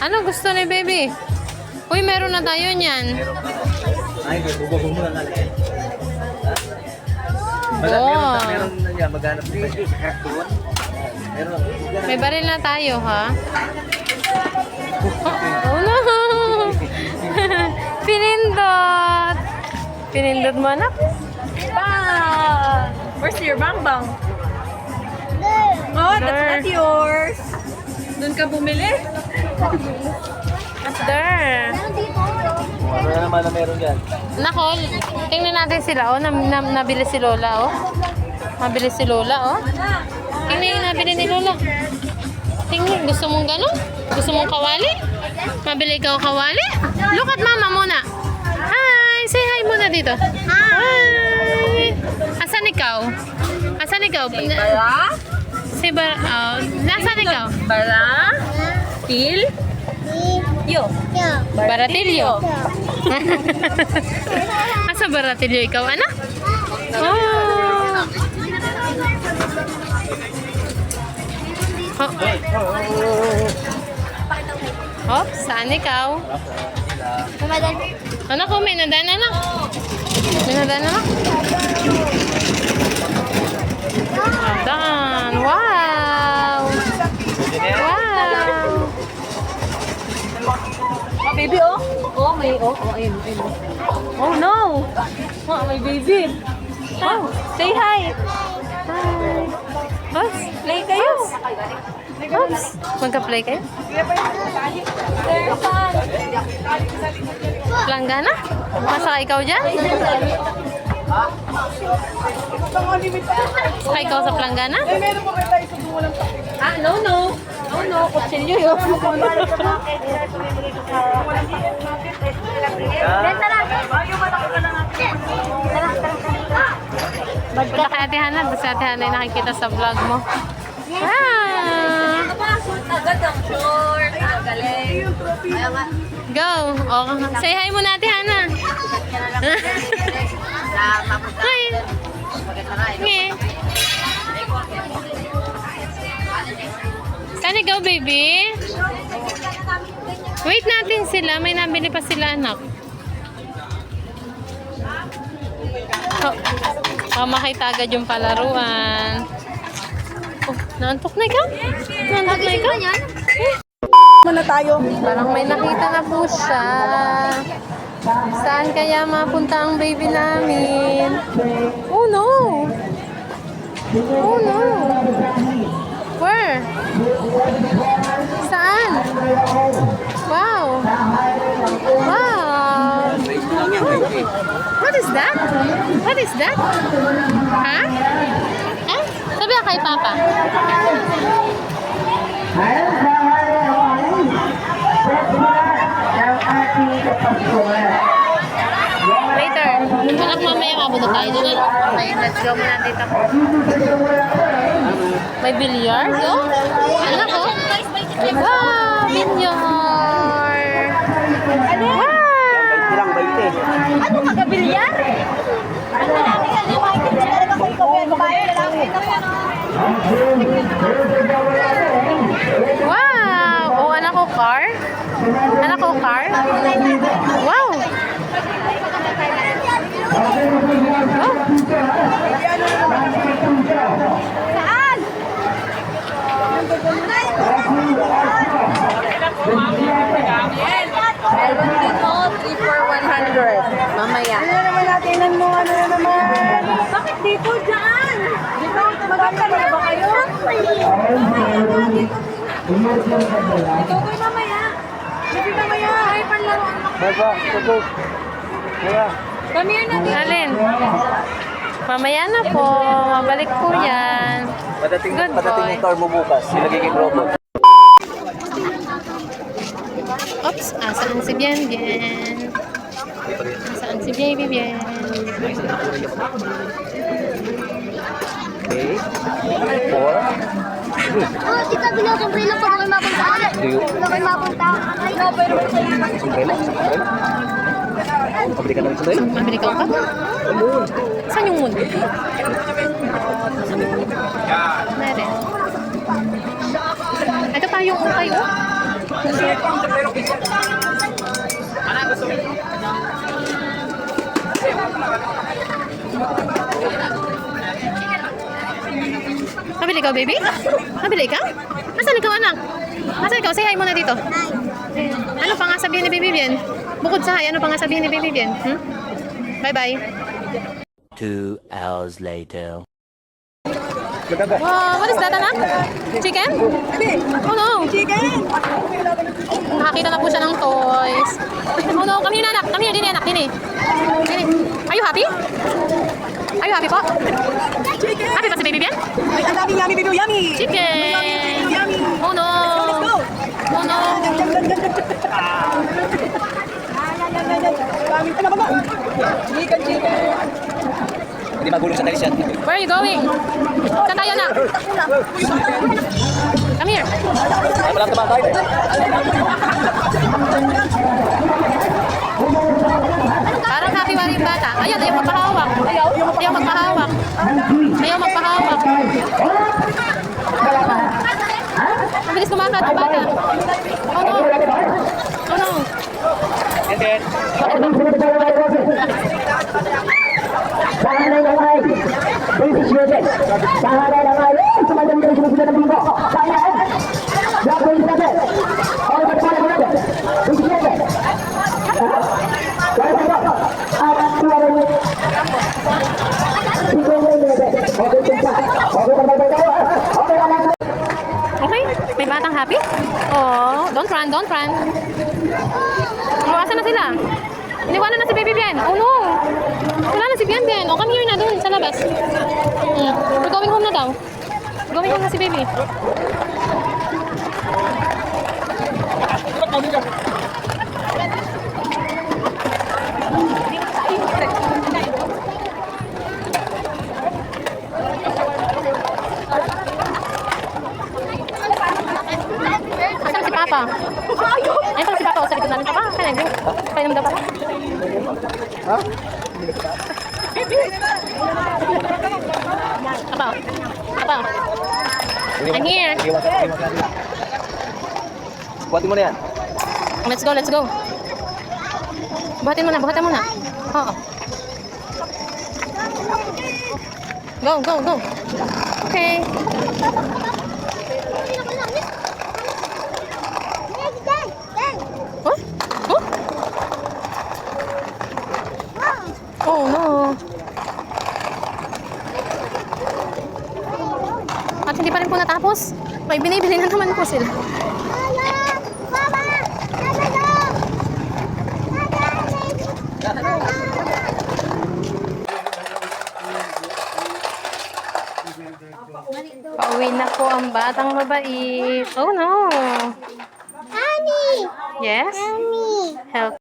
Ano gusto ni baby? Uy, meron na tayo niyan. Ay, bubog mo lang natin. Wow. Meron na niya, maghanap din tayo sa cartoon. Meron. May baril na tayo, ha? Oh no! Pinindot! Pinindot mo, anak? Bang! Where's your bang bang? Oh, that's not yours. Doon ka bumili? There. Ano na naman na meron yan? Nako, tingnan natin sila. Oh, nabili si Lola, oh. Nabili si Lola, oh. Tingnan yung nabili ni Lola. Tingnan, gusto mong gano'n? Gusto mong kawali? Mabili ikaw kawali? Look at mama muna. Hi! Say hi muna dito. Hi! Asan ikaw? Asan ikaw? Bara? Si Bar... Oh, nasan ikaw? Bara? Til? Yo. Baratilyo. Asa Baratilyo ikaw, anak? Oh! Oh, saan ikaw? Anak ko, may nadaan na. May nadaan na. Nadaan. Wow! Wow! Oh, baby, oh. Oh, may, oh, ayun, ayun. Oh, no. Oh, may baby. Oh, say hi. Hi! Boss, Play kayo. Boss, magka-play kayo? Planggana? Masa ikaw dyan? Sa ikaw sa planggana? Ah, no, no. No, no. Kutsilyo yun. Punta kay Ate Hana. Gusto Ate Hana yung nakikita sa vlog mo. Ah! Agad ang short. Ang galing. Ayaw nga. Go! Oh, say hi muna Ate Hana. Hi! Nge. Saan ikaw, baby? Wait natin sila. May nabili pa sila, anak. Oh, makita agad yung palaruan. Oh, naantok na ikaw? Naantok na ikaw? Muna tayo. Parang may nakita na po siya. Saan kaya mapunta ang baby namin? Oh no! Oh no! Where? Saan? Wow! Wow! What is that? What is that? Ha? Ha? Sabi kay Papa. Later. Anak, mamaya kapunta tayo doon. Okay, let's go muna dito. May billiard, oh? Anak, oh? Wow! Billiard! Wow! Ano kagabilyar? Ano namin yan? Makikita talaga kung ikaw yan. Babae, lalaki. Wow! Oh, anak ko, car? Anak ko, car? Wow! Oh! Saan? Meron dito, 3 for 100. Mamaya. Ano naman natin mo? Ano na naman? Bakit dito? Diyan! Dito? Maganda na ba kayo? Ito ko mamaya. Sabi mamaya. Ay, panlaruan ako. Baba, tutok. Kaya. Come here na dito. Alin? Mamaya na po. Mabalik po yan. Padating Good boy. yung car mo bukas. Silagiging robot. Oops, asaan si Bien Bien? Asaan si Baby Bien? Okay. 4. Oh, kita binasumbre lang pag may mapunta. Wala kayo mapunta. Ay, no, pero Sundelo? Pabili ka ng sundelo? Mabili ka pa? Saan yung moon? Meron. Ito pa yung ukay, oh. Nabili ka, baby? Nabili ka? Nasaan ikaw, anak? Nasaan ikaw? Say hi muna dito. Ano pa nga sabihin ni Baby Bien? Bukod sa hi, ano pa nga sabihin ni Baby Bien? Hmm? Bye-bye. 2 hours later. Wow, what is that, anak? Chicken? Oh no! Chicken! Nakakita na po siya ng toys. Oh no, come here, anak. Come here, dini, anak. Dini. Dini. Are you happy? Are you happy po? Happy pa si Baby Bien? Ay, ang dami yummy, baby, yummy! Chicken! Yummy! Oh no! Let's go! Oh no! Daming talaga. Chicken, chicken! Hindi magulong sa talis yan. Where are you going? Saan tayo na? Come here. Ay, walang tabang tayo. Parang happy wala yung bata. Ayun, ayaw magpahawak. Ayaw magpahawak. Ayaw magpahawak. Mabilis lumakad ang bata. Oh no. Oh no. And then, Tahanan ng ay, British Music. Tahanan ng ay, sumadang dari sumusunod ng bingko. Tahanan, gagawin natin. All the time natin. British Music. Kaya ito, at tuwara niyo. Sige mo yung music. Okay, tingka. Okay, tayo. Okay, alam. Okay, may batang happy? Oh, don't run, don't run. Iwasan na sila. Iniwanan na si Baby Bien. Oh no! Wala na si Bien Bien. Oh, come here na dun sa labas. We're going home na daw. Going home na si Baby. Asan si Papa? Ayun pala si Papa. O, sa likod namin. Papa, kaya na. Kaya naman daw, Papa. Papa. Papa. I'm here. buhatin mo na yan. Let's go, let's go. Buhatin mo na, buhatin mo na. Oo. Go, go, go. Okay. Huh? Huh? Oh no. At hindi pa rin po natapos. May binibili na naman po sila. Pauwi na po ang batang babae. Oh no. Honey! Yes? Mommy! Help.